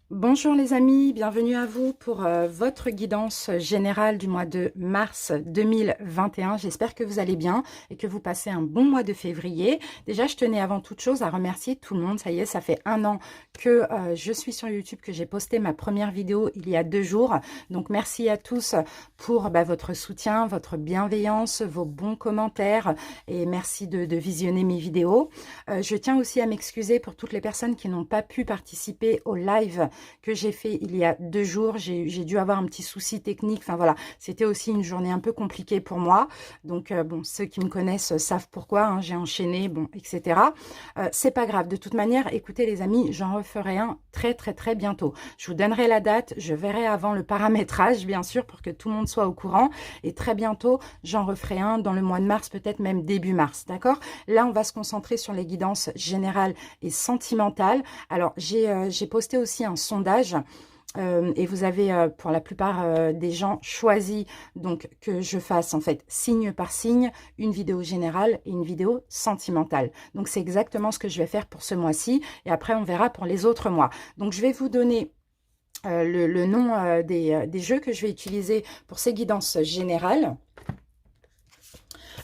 Bonjour les amis, bienvenue à vous pour votre guidance générale du mois de mars 2021. J'espère que vous allez bien et que vous passez un bon mois de février. Déjà, je tenais avant toute chose à remercier tout le monde. Ça y est, ça fait 1 an que je suis sur YouTube, que j'ai posté ma première vidéo il y a 2 jours. Donc merci à tous pour votre soutien, votre bienveillance, vos bons commentaires et merci de visionner mes vidéos. Je tiens aussi à m'excuser pour toutes les personnes qui n'ont pas pu participer au live que j'ai fait il y a 2 jours. J'ai dû avoir un petit souci technique. Enfin voilà, c'était aussi une journée un peu compliquée pour moi. Donc bon, ceux qui me connaissent savent pourquoi. Hein, j'ai enchaîné, bon, etc. C'est pas grave. De toute manière, écoutez les amis, j'en referai un très bientôt. Je vous donnerai la date. Je verrai avant le paramétrage, bien sûr, pour que tout le monde soit au courant. Et très bientôt, j'en referai un dans le mois de mars, peut-être même début mars. D'accord? Là, on va se concentrer sur les guidances générales et sentimentales. Alors, j'ai posté aussi un sondage et vous avez pour la plupart des gens choisi donc que je fasse en fait signe par signe une vidéo générale et une vidéo sentimentale. Donc c'est exactement ce que je vais faire pour ce mois-ci et après on verra pour les autres mois. Donc je vais vous donner le nom des jeux que je vais utiliser pour ces guidances générales.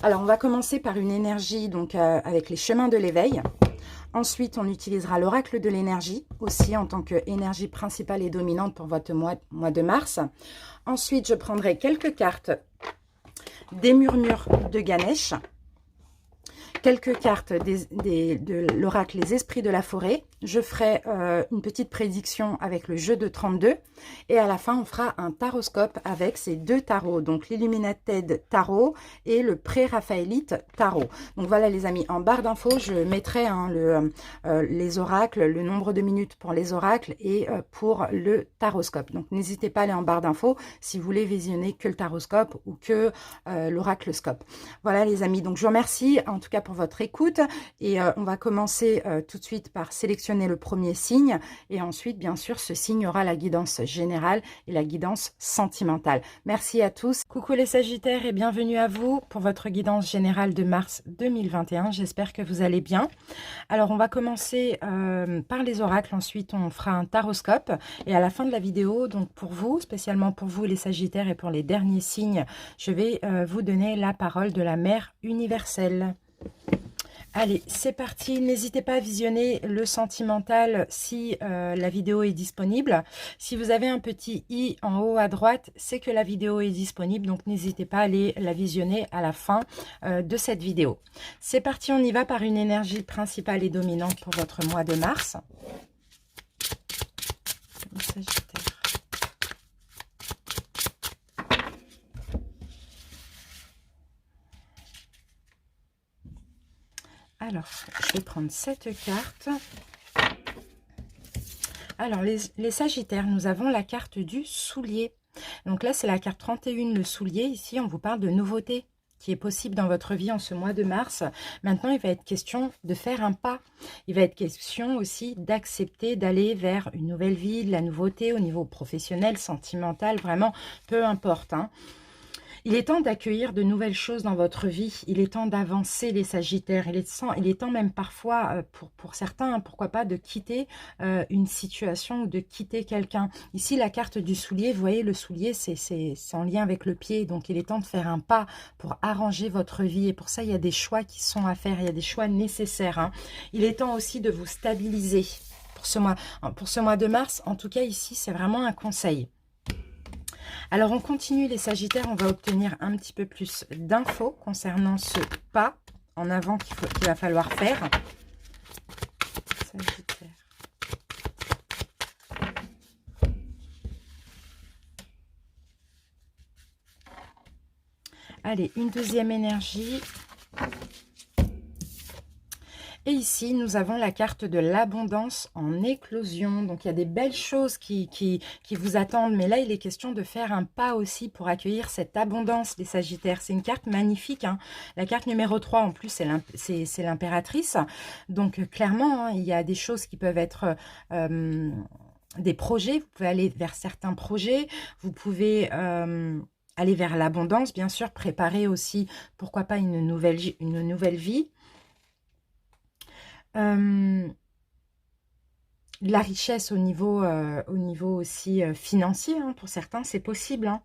Alors on va commencer par une énergie donc avec les chemins de l'éveil. Ensuite, on utilisera l'oracle de l'énergie, aussi en tant qu'énergie principale et dominante pour votre mois de mars. Ensuite, je prendrai quelques cartes des murmures de Ganesh, quelques cartes de l'oracle Les Esprits de la Forêt. Je ferai une petite prédiction avec le jeu de 32. Et à la fin, on fera un taroscope avec ces 2 tarots. Donc, l'Illuminated Tarot et le Pré-Raphaélite Tarot. Donc, voilà les amis. En barre d'infos, je mettrai les oracles, le nombre de minutes pour les oracles et pour le taroscope. Donc, n'hésitez pas à aller en barre d'infos si vous voulez visionner que le taroscope ou que l'oraclescope. Voilà les amis. Donc, je vous remercie en tout cas pour votre écoute. Et on va commencer tout de suite par sélectionner le premier signe et ensuite bien sûr ce signe aura la guidance générale et la guidance sentimentale. Merci à tous. Coucou les Sagittaires et bienvenue à vous pour votre guidance générale de mars 2021. J'espère que vous allez bien. Alors on va commencer par les oracles, ensuite on fera un taroscope et à la fin de la vidéo, donc pour vous, spécialement pour vous les Sagittaires et pour les derniers signes, je vais vous donner la parole de la mère universelle. Allez, c'est parti. N'hésitez pas à visionner le sentimental si la vidéo est disponible. Si vous avez un petit i en haut à droite, c'est que la vidéo est disponible. Donc, n'hésitez pas à aller la visionner à la fin de cette vidéo. C'est parti, on y va par une énergie principale et dominante pour votre mois de mars. Sagittaire. Alors, je vais prendre cette carte. Alors, les Sagittaires, nous avons la carte du soulier. Donc là, c'est la carte 31, le soulier. Ici, on vous parle de nouveautés qui est possible dans votre vie en ce mois de mars. Maintenant, il va être question de faire un pas. Il va être question aussi d'accepter d'aller vers une nouvelle vie, de la nouveauté au niveau professionnel, sentimental, vraiment, peu importe, hein. Il est temps d'accueillir de nouvelles choses dans votre vie. Il est temps d'avancer les Sagittaires. Il est temps même parfois, pour certains, pourquoi pas, de quitter une situation ou de quitter quelqu'un. Ici, la carte du soulier, vous voyez, le soulier, c'est en lien avec le pied. Donc, il est temps de faire un pas pour arranger votre vie. Et pour ça, il y a des choix qui sont à faire. Il y a des choix nécessaires, hein. Il est temps aussi de vous stabiliser pour ce mois de mars. En tout cas, ici, c'est vraiment un conseil. Alors, on continue les Sagittaires, on va obtenir un petit peu plus d'infos concernant ce pas en avant qu'il va falloir faire. Sagittaire. Allez, une deuxième énergie. Et ici, nous avons la carte de l'abondance en éclosion. Donc, il y a des belles choses qui vous attendent. Mais là, il est question de faire un pas aussi pour accueillir cette abondance des Sagittaires. C'est une carte magnifique, hein. La carte numéro 3, en plus, c'est l'impératrice. Donc, clairement, hein, il y a des choses qui peuvent être... des projets. Vous pouvez aller vers certains projets. Vous pouvez... aller vers l'abondance, bien sûr. Préparer aussi, pourquoi pas, une nouvelle vie. de la richesse au niveau aussi financier, hein, pour certains, c'est possible, hein.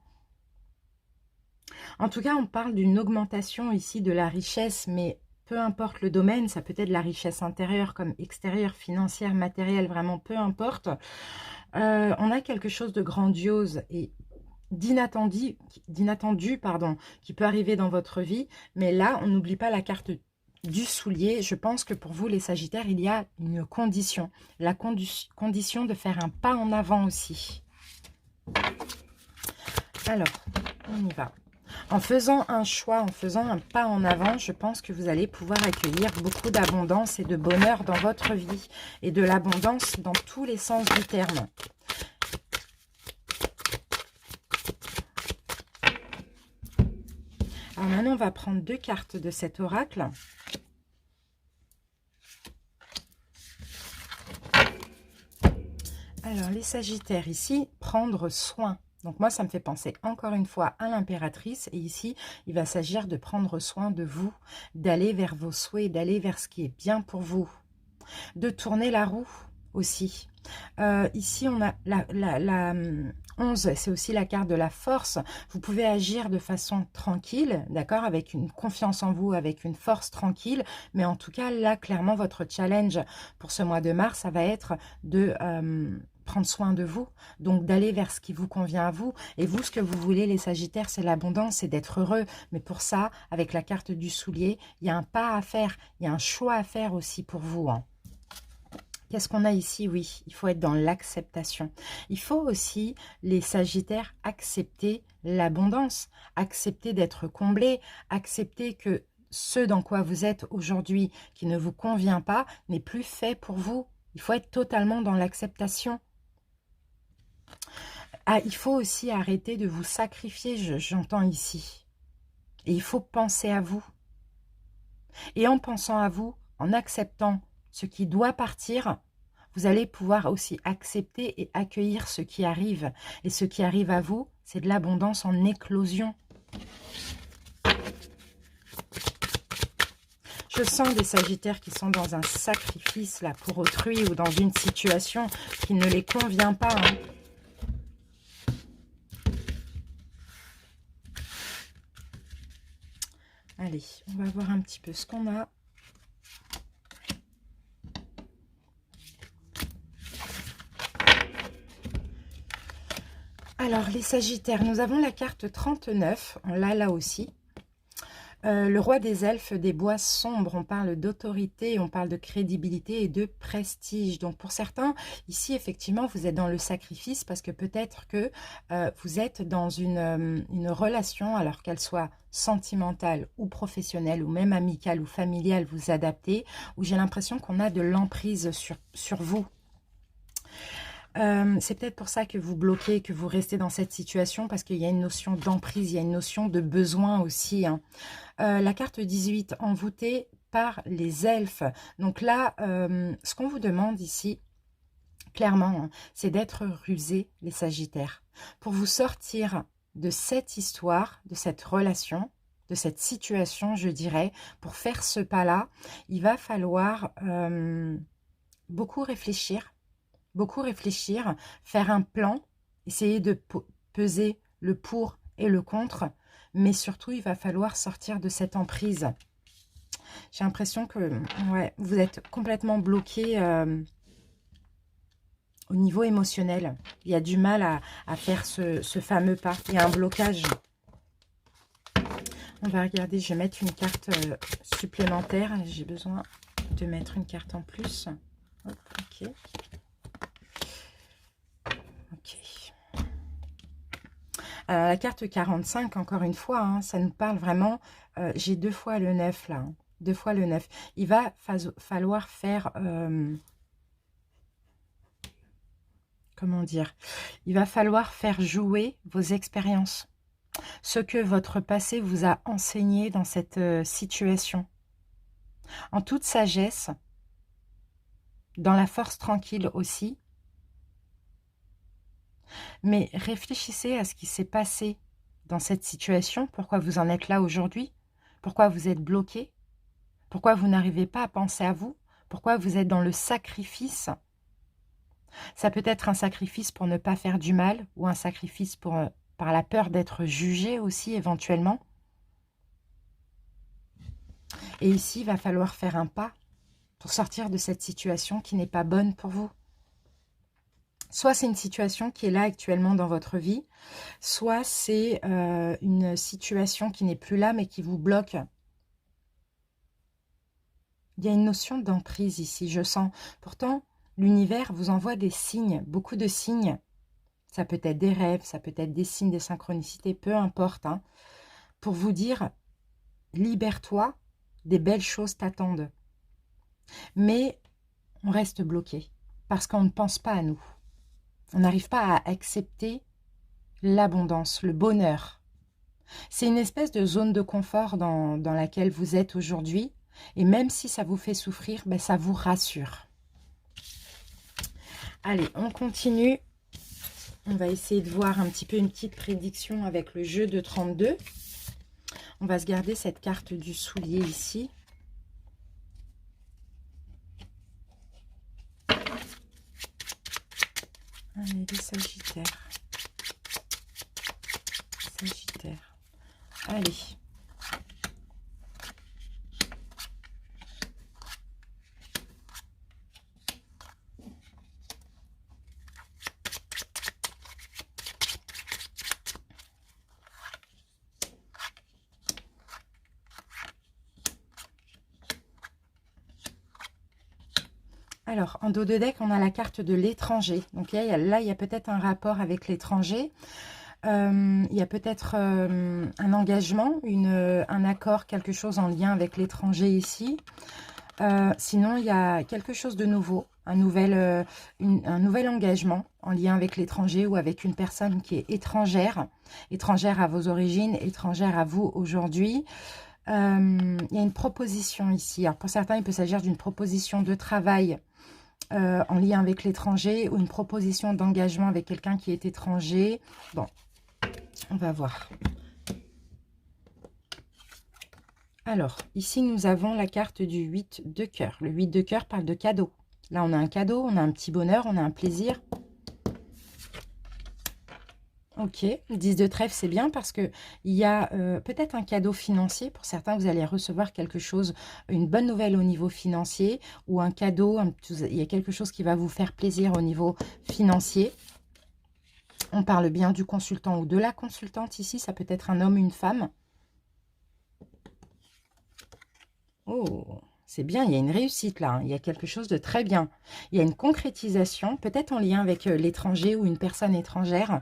En tout cas, on parle d'une augmentation ici de la richesse, mais peu importe le domaine, ça peut être la richesse intérieure comme extérieure, financière, matérielle, vraiment peu importe. On a quelque chose de grandiose et d'inattendu, pardon, qui peut arriver dans votre vie. Mais là, on n'oublie pas la carte du soulier. Je pense que pour vous, les Sagittaires, il y a une condition. La condition de faire un pas en avant aussi. Alors, on y va. En faisant un choix, en faisant un pas en avant, je pense que vous allez pouvoir accueillir beaucoup d'abondance et de bonheur dans votre vie. Et de l'abondance dans tous les sens du terme. Alors maintenant, on va prendre 2 cartes de cet oracle. Alors, les Sagittaires ici, prendre soin. Donc moi, ça me fait penser encore une fois à l'impératrice. Et ici, il va s'agir de prendre soin de vous, d'aller vers vos souhaits, d'aller vers ce qui est bien pour vous. De tourner la roue aussi. Ici, on a la 11, c'est aussi la carte de la force. Vous pouvez agir de façon tranquille, d'accord, avec une confiance en vous, avec une force tranquille. Mais en tout cas, là, clairement, votre challenge pour ce mois de mars, ça va être de prendre soin de vous, donc d'aller vers ce qui vous convient à vous. Et vous, ce que vous voulez, les Sagittaires, c'est l'abondance, c'est d'être heureux. Mais pour ça, avec la carte du soulier, il y a un pas à faire, il y a un choix à faire aussi pour vous, hein. Qu'est-ce qu'on a ici? Oui, il faut être dans l'acceptation. Il faut aussi, les Sagittaires, accepter l'abondance, accepter d'être comblés, accepter que ce dans quoi vous êtes aujourd'hui, qui ne vous convient pas, n'est plus fait pour vous. Il faut être totalement dans l'acceptation. Ah, il faut aussi arrêter de vous sacrifier, j'entends ici. Et il faut penser à vous. Et en pensant à vous, en acceptant ce qui doit partir, vous allez pouvoir aussi accepter et accueillir ce qui arrive. Et ce qui arrive à vous, c'est de l'abondance en éclosion. Je sens des Sagittaires qui sont dans un sacrifice là pour autrui ou dans une situation qui ne les convient pas, hein. Allez, on va voir un petit peu ce qu'on a. Alors, les Sagittaires, nous avons la carte 39, on l'a là aussi. Le roi des elfes des bois sombres, on parle d'autorité, on parle de crédibilité et de prestige. Donc pour certains, ici effectivement, vous êtes dans le sacrifice parce que peut-être que vous êtes dans une relation, alors qu'elle soit sentimentale ou professionnelle ou même amicale ou familiale, vous adaptez, où j'ai l'impression qu'on a de l'emprise sur vous. C'est peut-être pour ça que vous bloquez, que vous restez dans cette situation, parce qu'il y a une notion d'emprise, il y a une notion de besoin aussi, hein. La carte 18, envoûtée par les elfes. Donc là, ce qu'on vous demande ici, clairement, hein, c'est d'être rusé, les Sagittaires, pour vous sortir de cette histoire, de cette relation, de cette situation, je dirais. Pour faire ce pas-là, il va falloir beaucoup réfléchir, faire un plan, essayer de peser le pour et le contre, mais surtout, il va falloir sortir de cette emprise. J'ai l'impression que ouais, vous êtes complètement bloqué au niveau émotionnel. Il y a du mal à faire ce fameux pas. Il y a un blocage. On va regarder, je vais mettre une carte supplémentaire. J'ai besoin de mettre une carte en plus. Hop, ok. La carte 45, encore une fois, hein, ça nous parle vraiment, j'ai 2 fois le 9 là, hein, 2 fois le 9. Il va falloir faire, comment dire, il va falloir faire jouer vos expériences, ce que votre passé vous a enseigné dans cette situation. En toute sagesse, dans la force tranquille aussi, mais réfléchissez à ce qui s'est passé dans cette situation, pourquoi vous en êtes là aujourd'hui, pourquoi vous êtes bloqué, pourquoi vous n'arrivez pas à penser à vous, pourquoi vous êtes dans le sacrifice. Ça peut être un sacrifice pour ne pas faire du mal ou un sacrifice par la peur d'être jugé aussi éventuellement. Et ici, il va falloir faire un pas pour sortir de cette situation qui n'est pas bonne pour vous. Soit c'est une situation qui est là actuellement dans votre vie, soit c'est une situation qui n'est plus là mais qui vous bloque. Il y a une notion d'emprise ici, je sens. Pourtant, l'univers vous envoie des signes, beaucoup de signes. Ça peut être des rêves, ça peut être des signes, des synchronicités, peu importe. Hein, pour vous dire, libère-toi, des belles choses t'attendent. Mais on reste bloqué parce qu'on ne pense pas à nous. On n'arrive pas à accepter l'abondance, le bonheur. C'est une espèce de zone de confort dans laquelle vous êtes aujourd'hui. Et même si ça vous fait souffrir, ben ça vous rassure. Allez, on continue. On va essayer de voir un petit peu une petite prédiction avec le jeu de 32. On va se garder cette carte du soulier ici. Allez, les Sagittaires. Sagittaire. Allez. Alors, en dos de deck, on a la carte de l'étranger. Donc là, il y a peut-être un rapport avec l'étranger. Il y a peut-être un engagement, un accord, quelque chose en lien avec l'étranger ici. Sinon, il y a quelque chose de nouveau, un nouvel engagement en lien avec l'étranger ou avec une personne qui est étrangère à vos origines, étrangère à vous aujourd'hui. Il y a une proposition ici. Alors, pour certains, il peut s'agir d'une proposition de travail en lien avec l'étranger ou une proposition d'engagement avec quelqu'un qui est étranger. Bon, on va voir. Alors, ici, nous avons la carte du 8 de cœur. Le 8 de cœur parle de cadeau. Là, on a un cadeau, on a un petit bonheur, on a un plaisir. Ok, le 10 de trèfle, c'est bien parce qu'il y a peut-être un cadeau financier. Pour certains, vous allez recevoir quelque chose, une bonne nouvelle au niveau financier ou un cadeau. Il y a quelque chose qui va vous faire plaisir au niveau financier. On parle bien du consultant ou de la consultante ici. Ça peut être un homme ou une femme. Oh, c'est bien, il y a une réussite là, hein. Il y a quelque chose de très bien. Il y a une concrétisation, peut-être en lien avec l'étranger ou une personne étrangère.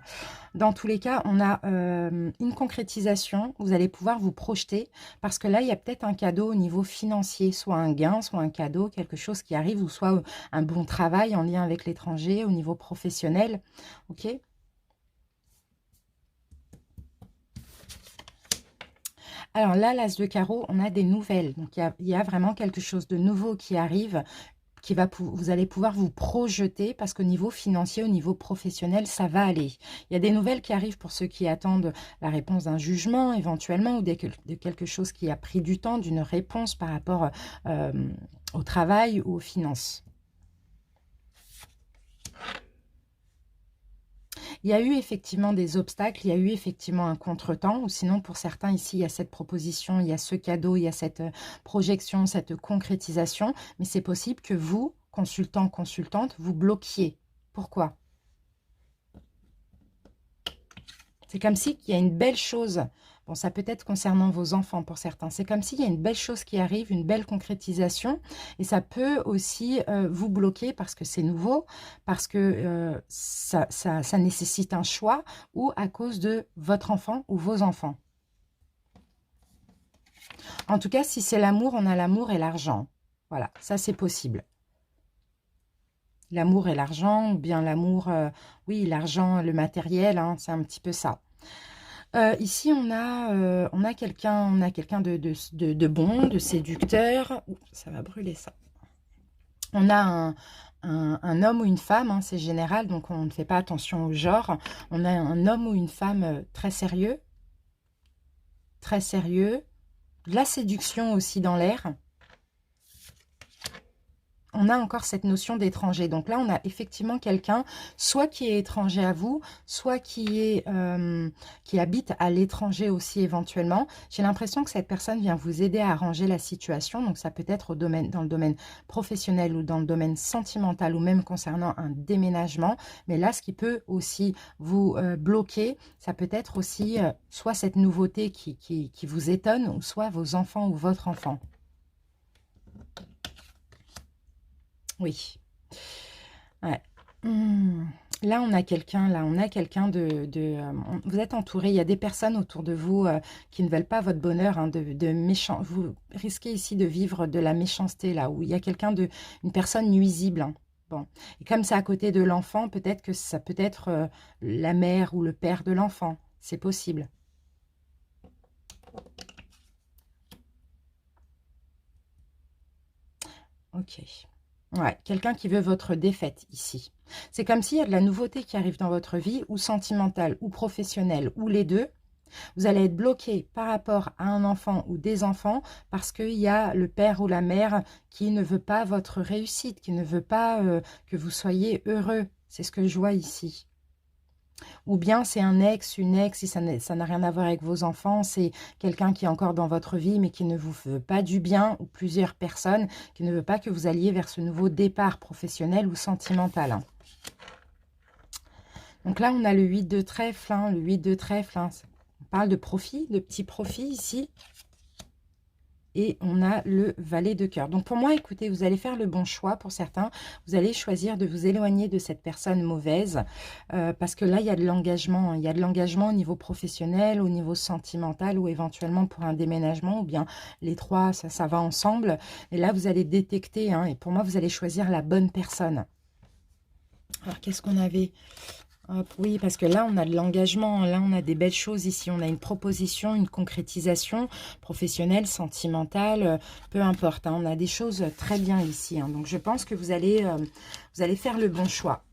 Dans tous les cas, on a une concrétisation. Vous allez pouvoir vous projeter parce que là, il y a peut-être un cadeau au niveau financier, soit un gain, soit un cadeau, quelque chose qui arrive, ou soit un bon travail en lien avec l'étranger au niveau professionnel. Ok ? Alors là, l'as de carreau, on a des nouvelles. Donc, il y a vraiment quelque chose de nouveau qui arrive, vous allez pouvoir vous projeter parce qu'au niveau financier, au niveau professionnel, ça va aller. Il y a des nouvelles qui arrivent pour ceux qui attendent la réponse d'un jugement éventuellement ou de quelque chose qui a pris du temps, d'une réponse par rapport au travail ou aux finances. Il y a eu effectivement des obstacles, il y a eu effectivement un contretemps, ou sinon pour certains ici, il y a cette proposition, il y a ce cadeau, il y a cette projection, cette concrétisation, mais c'est possible que vous, consultant, consultante, vous bloquiez. Pourquoi? C'est comme si il y a une belle chose. Bon, ça peut être concernant vos enfants pour certains. C'est comme s'il y a une belle chose qui arrive, une belle concrétisation. Et ça peut aussi vous bloquer parce que c'est nouveau, parce que ça nécessite un choix ou à cause de votre enfant ou vos enfants. En tout cas, si c'est l'amour, on a l'amour et l'argent. Voilà, ça c'est possible. L'amour et l'argent, ou bien l'amour, oui, l'argent, le matériel, hein, c'est un petit peu ça. Ici, on a quelqu'un de bon, de séducteur. Ouh, ça va brûler ça. On a un homme ou une femme, hein, c'est général, donc on ne fait pas attention au genre. On a un homme ou une femme très sérieux. Très sérieux. De la séduction aussi dans l'air. on a encore cette notion d'étranger. Donc là, on a effectivement quelqu'un, soit qui est étranger à vous, soit qui habite à l'étranger aussi éventuellement. J'ai l'impression que cette personne vient vous aider à arranger la situation. Donc ça peut être dans le domaine professionnel ou dans le domaine sentimental ou même concernant un déménagement. Mais là, ce qui peut aussi vous bloquer, ça peut être aussi soit cette nouveauté qui vous étonne, ou soit vos enfants ou votre enfant. Oui. Ouais. Là, on a quelqu'un, vous êtes entouré, il y a des personnes autour de vous qui ne veulent pas votre bonheur, hein, de méchant. Vous risquez ici de vivre de la méchanceté, là, où il y a une personne nuisible, hein. Bon. Et comme c'est à côté de l'enfant, peut-être que ça peut être la mère ou le père de l'enfant. C'est possible. Ok. Ouais, quelqu'un qui veut votre défaite ici. C'est comme s'il y a de la nouveauté qui arrive dans votre vie, ou sentimentale, ou professionnelle, ou les deux. Vous allez être bloqué par rapport à un enfant ou des enfants parce qu'il y a le père ou la mère qui ne veut pas votre réussite, qui ne veut pas que vous soyez heureux. C'est ce que je vois ici. Ou bien c'est un ex, une ex, si ça n'a rien à voir avec vos enfants, c'est quelqu'un qui est encore dans votre vie mais qui ne vous veut pas du bien, ou plusieurs personnes qui ne veut pas que vous alliez vers ce nouveau départ professionnel ou sentimental, hein. Donc là, on a le 8 de trèfle, hein, le 8 de trèfle, hein. On parle de profit, de petits profits ici. Et on a le valet de cœur. Donc pour moi, écoutez, vous allez faire le bon choix pour certains. Vous allez choisir de vous éloigner de cette personne mauvaise. Parce que là, il y a de l'engagement. Il y a de l'engagement au niveau professionnel, au niveau sentimental, ou éventuellement pour un déménagement. Ou bien les trois, ça va ensemble. Et là, vous allez détecter. Hein, et pour moi, vous allez choisir la bonne personne. Alors, qu'est-ce qu'on avait ? Hop, oui, parce que là, on a de l'engagement. Là, on a des belles choses ici. On a une proposition, une concrétisation professionnelle, sentimentale, peu importe, hein. On a des choses très bien ici, hein. Donc, je pense que vous allez faire le bon choix.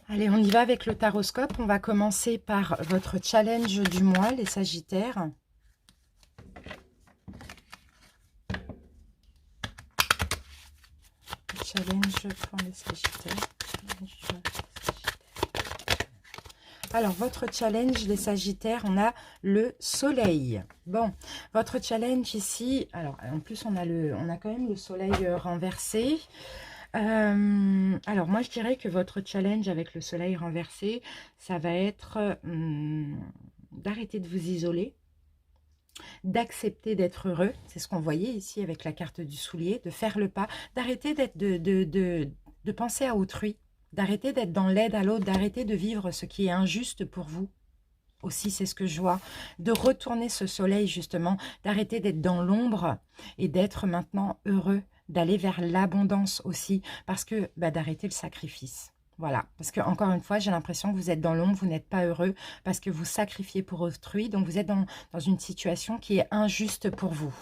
Allez, on y va avec le taroscope. On va commencer par votre challenge du mois, les Sagittaires. Challenge pour les Sagittaires. Alors, votre challenge, les Sagittaires, on a le soleil. Bon, votre challenge ici, alors, en plus, on a quand même le soleil renversé. Alors, moi, je dirais que votre challenge avec le soleil renversé, ça va être d'arrêter de vous isoler, d'accepter d'être heureux, c'est ce qu'on voyait ici avec la carte du soulier, de faire le pas, d'arrêter de penser à autrui, d'arrêter d'être dans l'aide à l'autre, d'arrêter de vivre ce qui est injuste pour vous. Aussi, c'est ce que je vois, de retourner ce soleil justement, d'arrêter d'être dans l'ombre et d'être maintenant heureux, d'aller vers l'abondance aussi, parce que d'arrêter le sacrifice. Voilà, parce que encore une fois, j'ai l'impression que vous êtes dans l'ombre, vous n'êtes pas heureux, parce que vous sacrifiez pour autrui, donc vous êtes dans une situation qui est injuste pour vous.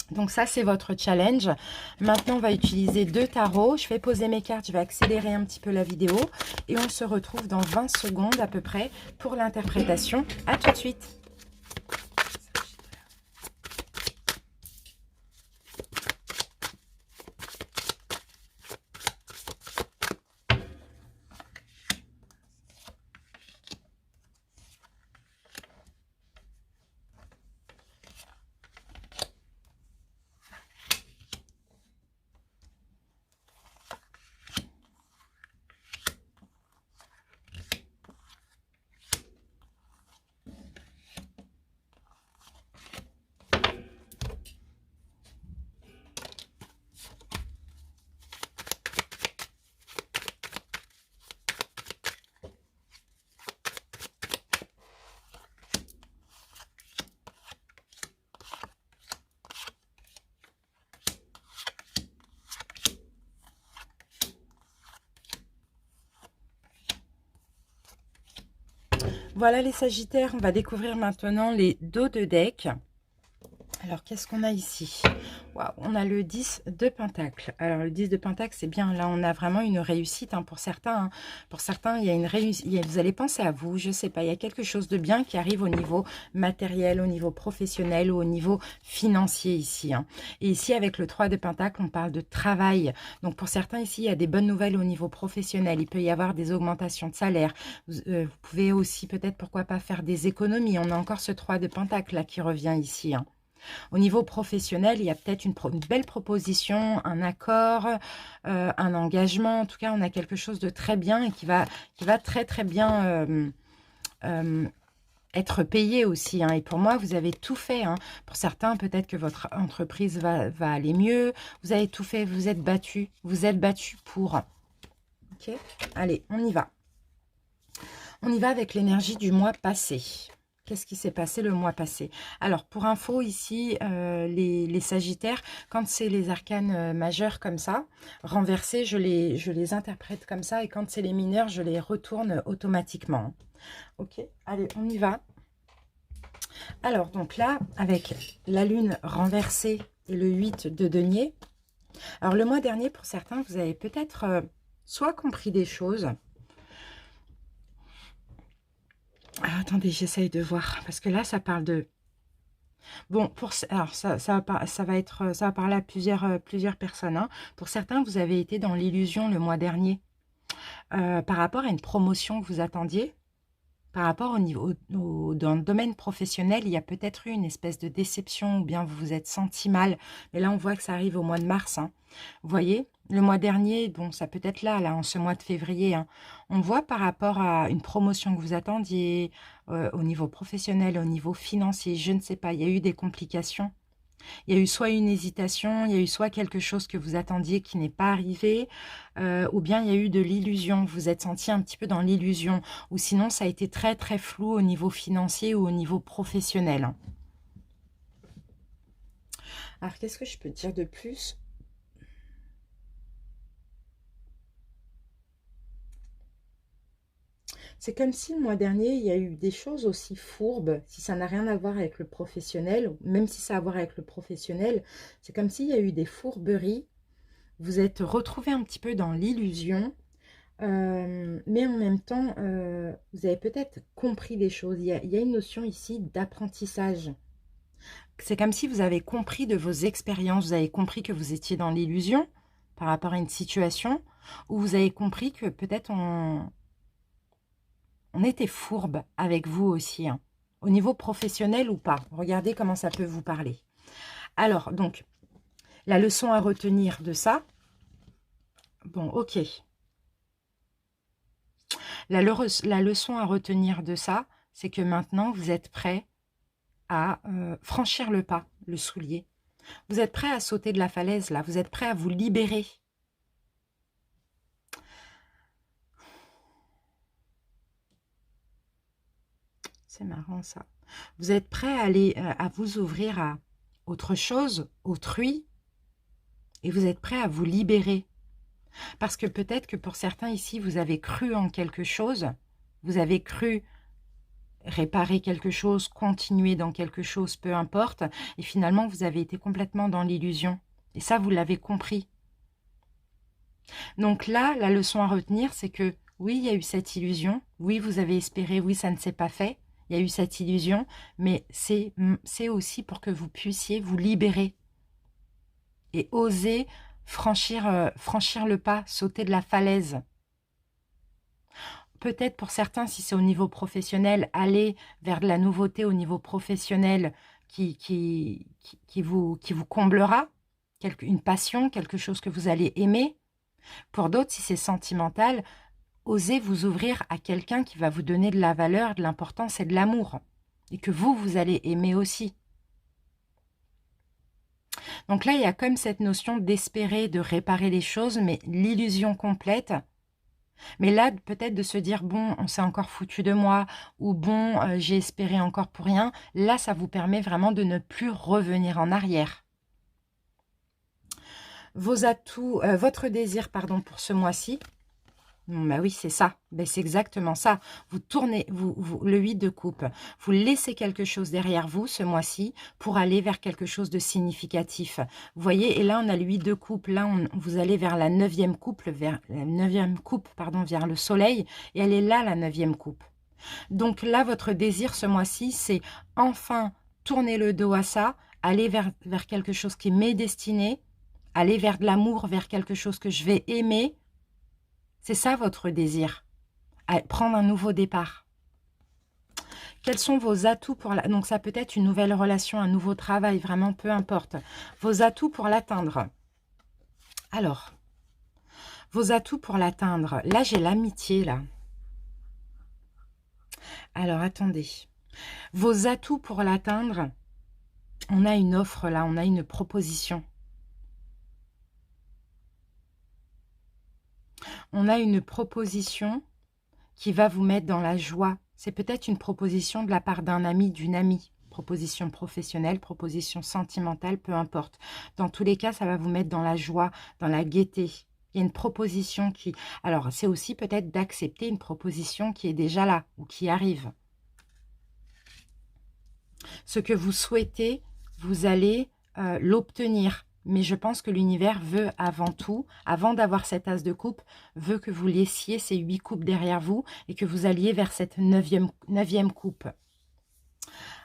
Donc ça, c'est votre challenge. Maintenant, on va utiliser 2 tarots. Je vais poser mes cartes, je vais accélérer un petit peu la vidéo. Et on se retrouve dans 20 secondes à peu près pour l'interprétation. À tout de suite. Voilà les Sagittaires, on va découvrir maintenant les dos de deck. Alors, qu'est-ce qu'on a ici? Waouh, on a le 10 de Pentacle. Alors, le 10 de Pentacle, c'est bien. Là, on a vraiment une réussite hein, pour certains. Hein. Pour certains, il y a une réussite. Vous allez penser à vous, je ne sais pas. Il y a quelque chose de bien qui arrive au niveau matériel, au niveau professionnel ou au niveau financier ici. Hein. Et ici, avec le 3 de Pentacle, on parle de travail. Donc, pour certains, ici, il y a des bonnes nouvelles au niveau professionnel. Il peut y avoir des augmentations de salaire. Vous pouvez aussi, peut-être, pourquoi pas, faire des économies. On a encore ce 3 de Pentacle là qui revient ici. Hein. Au niveau professionnel, il y a peut-être une belle proposition, un accord, un engagement. En tout cas, on a quelque chose de très bien et qui va très très bien être payé aussi. Hein. Et pour moi, vous avez tout fait. Hein. Pour certains, peut-être que votre entreprise va aller mieux. Vous avez tout fait, vous êtes battu. Vous êtes battu pour. Ok. Allez, on y va. On y va avec l'énergie du mois passé. Qu'est-ce qui s'est passé le mois passé? Alors, pour info, ici, les Sagittaires, quand c'est les arcanes majeurs comme ça, renversés, je les interprète comme ça. Et quand c'est les mineurs, je les retourne automatiquement. Ok, allez, on y va. Alors, donc là, avec la lune renversée et le 8 de denier. Alors, le mois dernier, pour certains, vous avez peut-être soit compris des choses. Ah, attendez, j'essaye de voir, parce que là, ça parle de... Bon, alors ça va parler à plusieurs personnes. Hein. Pour certains, vous avez été dans l'illusion le mois dernier par rapport à une promotion que vous attendiez. Par rapport dans le domaine professionnel, il y a peut-être eu une espèce de déception ou bien vous vous êtes senti mal. Mais là, on voit que ça arrive au mois de mars. Hein. Vous voyez, le mois dernier, bon, ça peut être là, en ce mois de février. Hein. On voit par rapport à une promotion que vous attendiez au niveau professionnel, au niveau financier, je ne sais pas, il y a eu des complications. Il y a eu soit une hésitation, il y a eu soit quelque chose que vous attendiez qui n'est pas arrivé, ou bien il y a eu de l'illusion, vous êtes senti un petit peu dans l'illusion, ou sinon ça a été très très flou au niveau financier ou au niveau professionnel. Alors qu'est-ce que je peux dire de plus ? C'est comme si le mois dernier, il y a eu des choses aussi fourbes, si ça n'a rien à voir avec le professionnel, même si ça a à voir avec le professionnel, c'est comme s'il y a eu des fourberies, vous êtes retrouvé un petit peu dans l'illusion, mais en même temps, vous avez peut-être compris des choses. Il y a une notion ici d'apprentissage. C'est comme si vous avez compris de vos expériences, vous avez compris que vous étiez dans l'illusion par rapport à une situation, ou vous avez compris que peut-être on était fourbe avec vous aussi, hein, au niveau professionnel ou pas. Regardez comment ça peut vous parler. Alors, donc, la leçon à retenir de ça, bon, ok. La leçon à retenir de ça, c'est que maintenant, vous êtes prêt à franchir le pas, le soulier. Vous êtes prêt à sauter de la falaise, là. Vous êtes prêt à vous libérer. C'est marrant, ça. Vous êtes prêt à aller à vous ouvrir à autre chose, autrui, et vous êtes prêt à vous libérer. Parce que peut-être que pour certains ici, vous avez cru en quelque chose, vous avez cru réparer quelque chose, continuer dans quelque chose, peu importe, et finalement, vous avez été complètement dans l'illusion. Et ça, vous l'avez compris. Donc là, la leçon à retenir, c'est que oui, il y a eu cette illusion, oui, vous avez espéré, oui, ça ne s'est pas fait, il y a eu cette illusion, mais c'est aussi pour que vous puissiez vous libérer et oser franchir le pas, sauter de la falaise. Peut-être pour certains, si c'est au niveau professionnel, aller vers de la nouveauté au niveau professionnel qui vous comblera, une passion, quelque chose que vous allez aimer. Pour d'autres, si c'est sentimental, osez vous ouvrir à quelqu'un qui va vous donner de la valeur, de l'importance et de l'amour. Et que vous allez aimer aussi. Donc là, il y a comme cette notion d'espérer, de réparer les choses, mais l'illusion complète. Mais là, peut-être de se dire, bon, on s'est encore foutu de moi, ou bon, j'ai espéré encore pour rien. Là, ça vous permet vraiment de ne plus revenir en arrière. Vos atouts, votre désir, pardon, pour ce mois-ci. Bah oui, c'est ça. Ben, c'est exactement ça. Vous tournez, le 8 de coupe, vous laissez quelque chose derrière vous ce mois-ci pour aller vers quelque chose de significatif. Vous voyez, et là, on a le 8 de coupe. Là, vous allez vers la 9e coupe, pardon, vers le soleil. Et elle est là, la 9e coupe. Donc là, votre désir ce mois-ci, c'est enfin tourner le dos à ça, aller vers quelque chose qui m'est destiné, aller vers de l'amour, vers quelque chose que je vais aimer. C'est ça votre désir, prendre un nouveau départ. Quels sont vos atouts pour la... Donc ça peut être une nouvelle relation, un nouveau travail, vraiment peu importe. Vos atouts pour l'atteindre. Alors, vos atouts pour l'atteindre. Là, j'ai l'amitié, là. Alors, attendez. Vos atouts pour l'atteindre, on a une offre là, on a une proposition. On a une proposition qui va vous mettre dans la joie. C'est peut-être une proposition de la part d'un ami, d'une amie. Proposition professionnelle, proposition sentimentale, peu importe. Dans tous les cas, ça va vous mettre dans la joie, dans la gaieté. Il y a une proposition qui... Alors, c'est aussi peut-être d'accepter une proposition qui est déjà là ou qui arrive. Ce que vous souhaitez, vous allez l'obtenir. Mais je pense que l'univers veut avant tout, avant d'avoir cet as de coupe, veut que vous laissiez ces 8 coupes derrière vous et que vous alliez vers cette 9e coupe.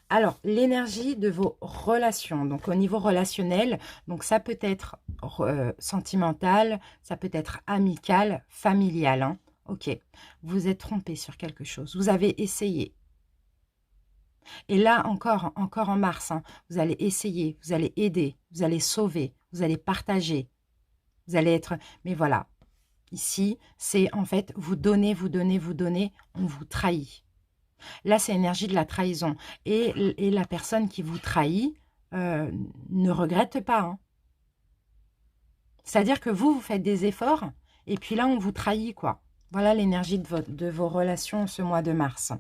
Alors, l'énergie de vos relations, donc au niveau relationnel, donc ça peut être sentimental, ça peut être amical, familial. Hein. Ok, vous êtes trompé sur quelque chose, vous avez essayé. Et là, encore en mars, hein, vous allez essayer, vous allez aider, vous allez sauver, vous allez partager, vous allez être... Mais voilà, ici, c'est en fait, vous donnez, on vous trahit. Là, c'est l'énergie de la trahison. Et la personne qui vous trahit ne regrette pas. Hein. C'est-à-dire que vous faites des efforts, et puis là, on vous trahit, quoi. Voilà l'énergie de vos relations ce mois de mars.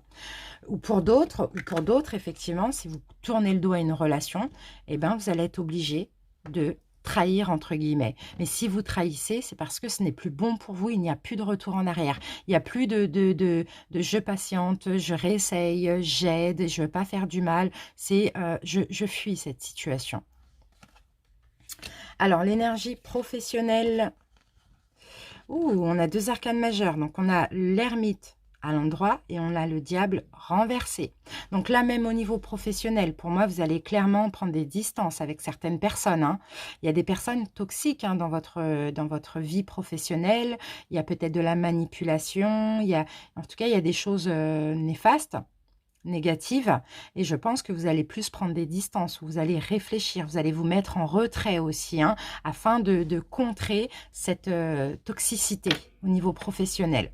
Ou pour d'autres, effectivement, si vous tournez le dos à une relation, eh ben, vous allez être obligé de trahir, entre guillemets. Mais si vous trahissez, c'est parce que ce n'est plus bon pour vous, il n'y a plus de retour en arrière. Il n'y a plus de je patiente, je réessaye, j'aide, je ne veux pas faire du mal. C'est je fuis cette situation. Alors, l'énergie professionnelle... Ouh, on a 2 arcanes majeures. Donc, on a l'ermite à l'endroit et on a le diable renversé. Donc là, même au niveau professionnel, pour moi, vous allez clairement prendre des distances avec certaines personnes. Hein. Il y a des personnes toxiques hein, dans votre vie professionnelle. Il y a peut-être de la manipulation. En tout cas, il y a des choses néfastes, négatives. Et je pense que vous allez plus prendre des distances. Vous allez réfléchir. Vous allez vous mettre en retrait aussi, hein, afin de contrer cette toxicité au niveau professionnel.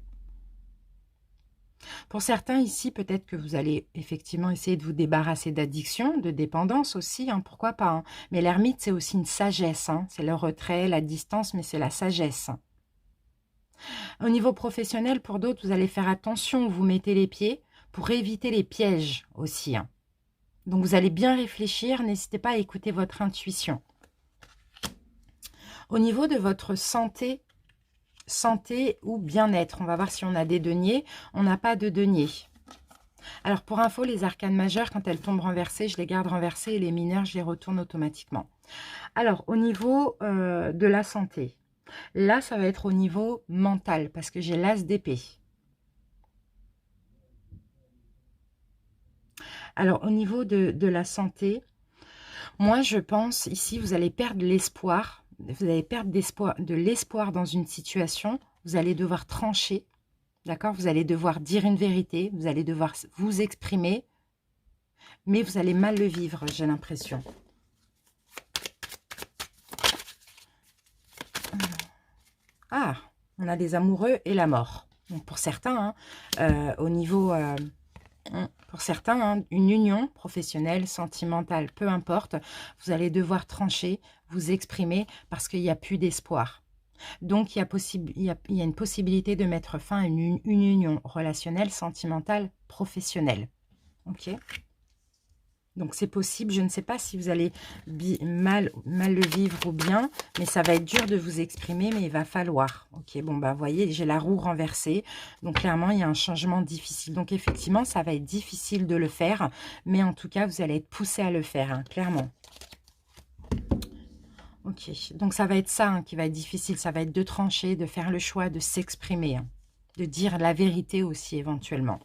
Pour certains ici, peut-être que vous allez effectivement essayer de vous débarrasser d'addiction, de dépendance aussi, hein, pourquoi pas. Hein. Mais l'ermite, c'est aussi une sagesse. Hein. C'est le retrait, la distance, mais c'est la sagesse. Au niveau professionnel, pour d'autres, vous allez faire attention où vous mettez les pieds pour éviter les pièges aussi. Hein. Donc, vous allez bien réfléchir. N'hésitez pas à écouter votre intuition. Au niveau de votre santé ou bien-être. On va voir si on a des deniers. On n'a pas de deniers. Alors, pour info, les arcanes majeures, quand elles tombent renversées, je les garde renversées et les mineurs, je les retourne automatiquement. Alors, au niveau de la santé, là, ça va être au niveau mental parce que j'ai l'as d'épée. Alors, au niveau de la santé, moi, je pense, ici, vous allez perdre l'espoir. Vous allez perdre de l'espoir dans une situation. Vous allez devoir trancher. D'accord? Vous allez devoir dire une vérité. Vous allez devoir vous exprimer. Mais vous allez mal le vivre, j'ai l'impression. Ah, on a les amoureux et la mort. Donc pour certains, hein, au niveau... pour certains, hein, une union professionnelle, sentimentale, peu importe, vous allez devoir trancher, vous exprimer parce qu'il n'y a plus d'espoir. Donc, il y a une possibilité de mettre fin à une union relationnelle, sentimentale, professionnelle. Ok ? Donc, c'est possible. Je ne sais pas si vous allez mal le vivre ou bien, mais ça va être dur de vous exprimer, mais il va falloir. Ok, bon, bah, vous voyez, j'ai la roue renversée. Donc, clairement, il y a un changement difficile. Donc, effectivement, ça va être difficile de le faire, mais en tout cas, vous allez être poussé à le faire, hein, clairement. Ok, donc ça va être ça hein, qui va être difficile. Ça va être de trancher, de faire le choix, de s'exprimer, hein, de dire la vérité aussi éventuellement.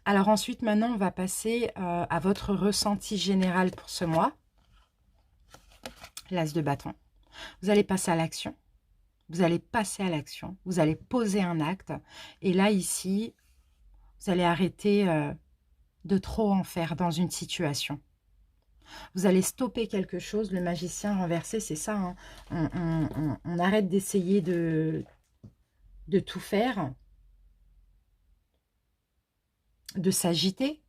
Alors ensuite, maintenant, on va passer à votre ressenti général pour ce mois. L'as de bâton. Vous allez passer à l'action. Vous allez passer à l'action. Vous allez poser un acte. Et là, ici, vous allez arrêter de trop en faire dans une situation. Vous allez stopper quelque chose. Le magicien renversé, c'est ça. Hein. On arrête d'essayer de tout faire. De s'agiter,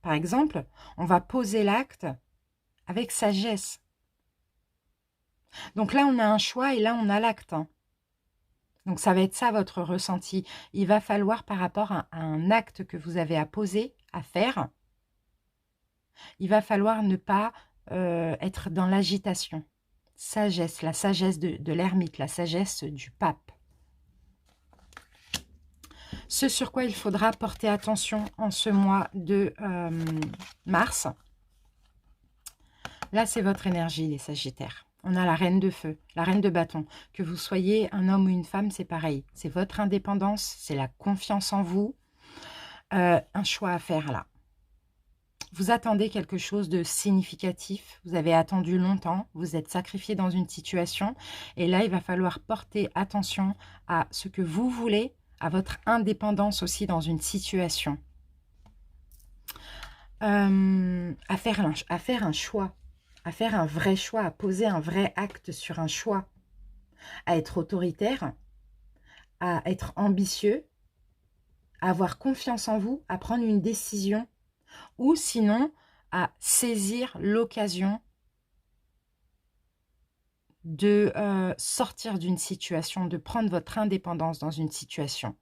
par exemple, on va poser l'acte avec sagesse. Donc là, on a un choix et là, on a l'acte. Hein. Donc ça va être ça, votre ressenti. Il va falloir, par rapport à un acte que vous avez à poser, à faire, il va falloir ne pas être dans l'agitation. Sagesse, la sagesse de l'ermite, la sagesse du pape. Ce sur quoi il faudra porter attention en ce mois de mars. Là, c'est votre énergie, les Sagittaires. On a la reine de feu, la reine de bâton. Que vous soyez un homme ou une femme, c'est pareil. C'est votre indépendance, c'est la confiance en vous. Un choix à faire là. Vous attendez quelque chose de significatif. Vous avez attendu longtemps. Vous êtes sacrifié dans une situation. Et là, il va falloir porter attention à ce que vous voulez, à votre indépendance aussi dans une situation. À faire un choix, à faire un vrai choix, à poser un vrai acte sur un choix, à être autoritaire, à être ambitieux, à avoir confiance en vous, à prendre une décision, ou sinon à saisir l'occasion de sortir d'une situation, de prendre votre indépendance dans une situation.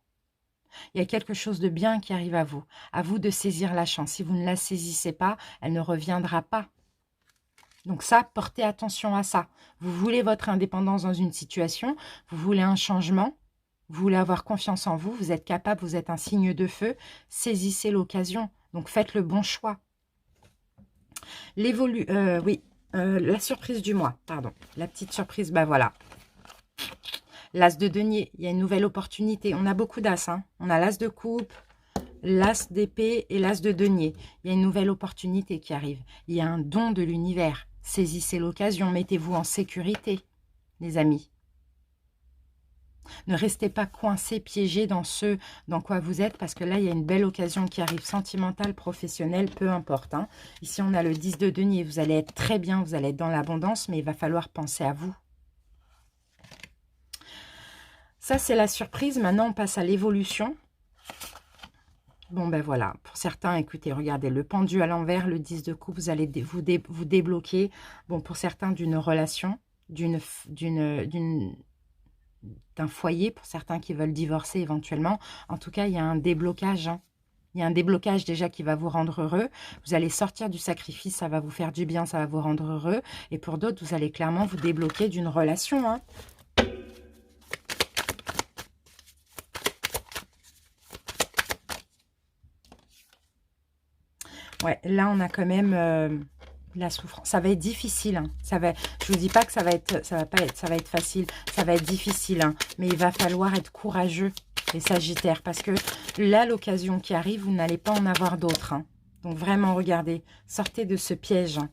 Il y a quelque chose de bien qui arrive à vous de saisir la chance. Si vous ne la saisissez pas, elle ne reviendra pas. Donc ça, portez attention à ça. Vous voulez votre indépendance dans une situation, vous voulez un changement, vous voulez avoir confiance en vous, vous êtes capable, vous êtes un signe de feu, saisissez l'occasion. Donc faites le bon choix. La surprise du mois, pardon. La petite surprise, bah voilà. L'as de denier, il y a une nouvelle opportunité. On a beaucoup d'as, hein. On a l'as de coupe, l'as d'épée et l'as de denier. Il y a une nouvelle opportunité qui arrive. Il y a un don de l'univers. Saisissez l'occasion, mettez-vous en sécurité, les amis. Ne restez pas coincés, piégés dans ce dans quoi vous êtes, parce que là, il y a une belle occasion qui arrive, sentimentale, professionnelle, peu importe. Hein. Ici, on a le 10 de denier. Vous allez être très bien, vous allez être dans l'abondance, mais il va falloir penser à vous. Ça, c'est la surprise. Maintenant, on passe à l'évolution. Bon, ben voilà. Pour certains, écoutez, regardez, le pendu à l'envers, le 10 de coupe, vous allez vous débloquer. Bon, pour certains, d'une relation, d'un foyer, pour certains qui veulent divorcer éventuellement. En tout cas, il y a un déblocage. Hein. Il y a un déblocage déjà qui va vous rendre heureux. Vous allez sortir du sacrifice, ça va vous faire du bien, ça va vous rendre heureux. Et pour d'autres, vous allez clairement vous débloquer d'une relation. Hein. Ouais, là, on a quand même la souffrance. Ça va être difficile. Hein. Je vous dis pas que ça va être facile. Ça va être difficile. Hein. Mais il va falloir être courageux, les Sagittaires. Parce que là, l'occasion qui arrive, vous n'allez pas en avoir d'autres. Hein. Donc, vraiment, regardez. Sortez de ce piège. Hein.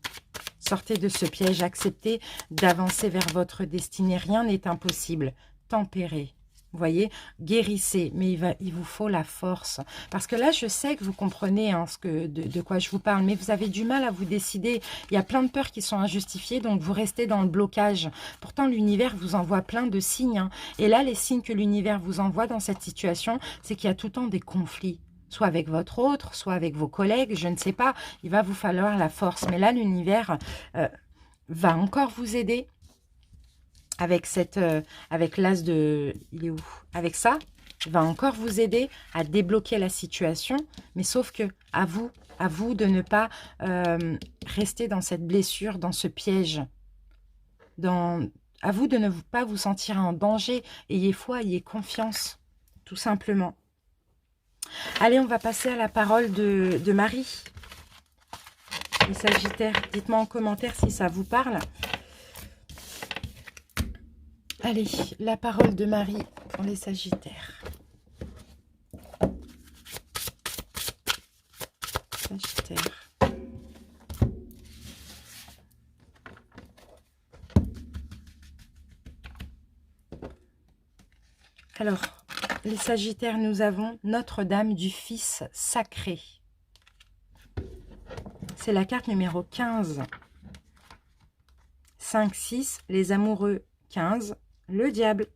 Sortez de ce piège. Acceptez d'avancer vers votre destinée. Rien n'est impossible. Tempérez. Vous voyez, guérissez, mais il vous faut la force. Parce que là, je sais que vous comprenez hein, de quoi je vous parle, mais vous avez du mal à vous décider. Il y a plein de peurs qui sont injustifiées, donc vous restez dans le blocage. Pourtant, l'univers vous envoie plein de signes. Hein. Et là, les signes que l'univers vous envoie dans cette situation, c'est qu'il y a tout le temps des conflits. Soit avec votre autre, soit avec vos collègues, je ne sais pas. Il va vous falloir la force. Mais là, l'univers va encore vous aider. Avec l'as de... Il est où? Avec ça, va encore vous aider à débloquer la situation. Mais sauf que, à vous À vous de ne pas rester dans cette blessure, dans ce piège. À vous de ne pas vous sentir en danger. Ayez foi, ayez confiance, tout simplement. Allez, on va passer à la parole de Marie. Les Sagittaires, dites-moi en commentaire si ça vous parle. Allez, la parole de Marie pour les Sagittaires. Sagittaire. Alors, les Sagittaires, nous avons Notre-Dame du Fils sacré. C'est la carte numéro 15. 5, 6, les amoureux 15, le diable.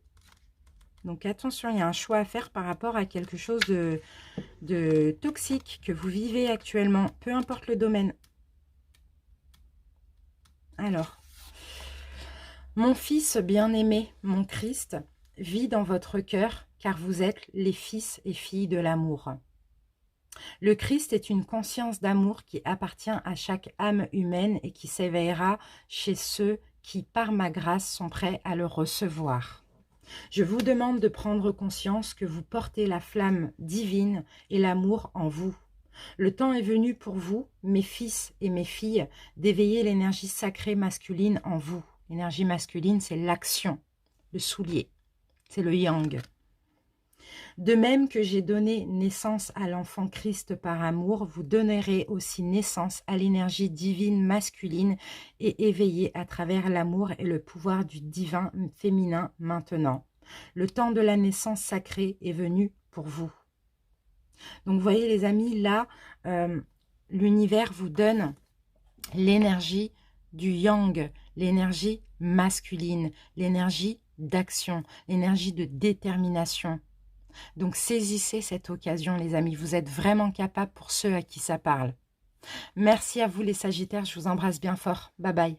Donc attention, il y a un choix à faire par rapport à quelque chose de toxique que vous vivez actuellement, peu importe le domaine. Alors, mon fils bien-aimé, mon Christ, vit dans votre cœur, car vous êtes les fils et filles de l'amour. Le Christ est une conscience d'amour qui appartient à chaque âme humaine et qui s'éveillera chez ceux qui, par ma grâce, sont prêts à le recevoir. Je vous demande de prendre conscience que vous portez la flamme divine et l'amour en vous. Le temps est venu pour vous, mes fils et mes filles, d'éveiller l'énergie sacrée masculine en vous. L'énergie masculine, c'est l'action, le soulier, c'est le yang. De même que j'ai donné naissance à l'enfant Christ par amour, vous donnerez aussi naissance à l'énergie divine masculine et éveillée à travers l'amour et le pouvoir du divin féminin maintenant. Le temps de la naissance sacrée est venu pour vous. Donc vous voyez les amis, là, l'univers vous donne l'énergie du yang, l'énergie masculine, l'énergie d'action, l'énergie de détermination. Donc saisissez cette occasion les amis, vous êtes vraiment capables pour ceux à qui ça parle. Merci à vous les Sagittaires, je vous embrasse bien fort. Bye bye.